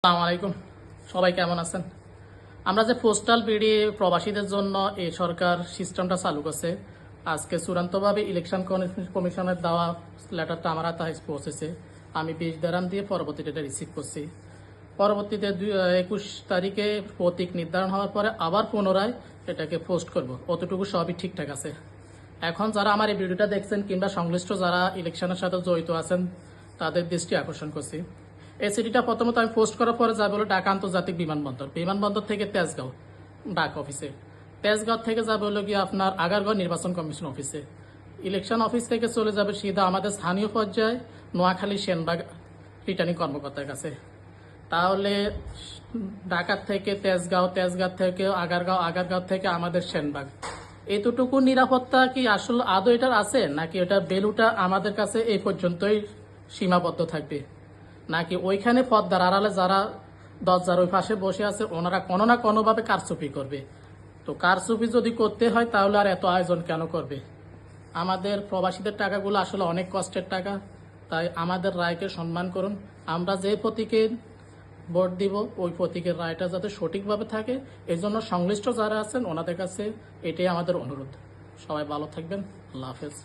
আসসালামু আলাইকুম। সবাই কেমন আছেন? আমরা যে পোস্টাল বিডি প্রবাসীদের জন্য এই সরকার সিস্টেমটা চালু করছে, আজকে চূড়ান্তভাবে ইলেকশন কমিশনের দেওয়া লেটারটা আমার হাতে পৌঁছেছে। আমি 20 দিরহাম দিয়ে পরবর্তীতে এটা রিসিভ করছি। পরবর্তীতে 21 তারিখে প্রতীক নির্ধারণ হওয়ার পরে আবার পুনরায় এটাকে পোস্ট করব। অতটুকু সবই ঠিকঠাক আছে। এখন যারা আমার এই ভিডিওটা দেখছেন কিংবা সংশ্লিষ্ট যারা ইলেকশনের সাথে জড়িত আছেন তাদের দৃষ্টি আকর্ষণ করছি। এই সিটিটা প্রথমত আমি পোস্ট করার পরে যা বলো ঢাকা আন্তর্জাতিক বিমানবন্দর থেকে তেজগাঁও ডাক অফিসে, তেজগাঁও থেকে যাবে হলো গিয়ে আপনার আগারগাঁও নির্বাচন কমিশন অফিসে, ইলেকশন অফিস থেকে চলে যাবে সিধা আমাদের স্থানীয় পর্যায়ে নোয়াখালী সেনবাগ রিটার্নিং কর্মকর্তার কাছে। তাহলে ঢাকা থেকে তেজগাঁও, তেজগাঁও থেকে আগারগাঁও থেকে আমাদের সেনবাগ, এতটুকু নিরাপত্তা কি আসলে আদৌ এটার আছে, নাকি এটার বেলুটা আমাদের কাছে এই পর্যন্তই সীমাবদ্ধ থাকবে, নাকি ওইখানে পদ্মার আড়ালে যারা দরজার ওই পাশে বসে আছে ওনারা কোনো না কোনোভাবে কারচুপি করবে? তো কারচুপি যদি করতে হয় তাহলে আর এত আয়োজন কেন করবে? আমাদের প্রবাসীদের টাকাগুলো আসলে অনেক কষ্টের টাকা, তাই আমাদের রায়কে সম্মান করুন। আমরা যে প্রতীকে ভোট দিব ওই প্রতীকের রায়টা যাতে সঠিকভাবে থাকে, এই জন্য সংশ্লিষ্ট যারা আছেন ওনাদের কাছে এটাই আমাদের অনুরোধ। সবাই ভালো থাকবেন। আল্লাহ হাফেজ।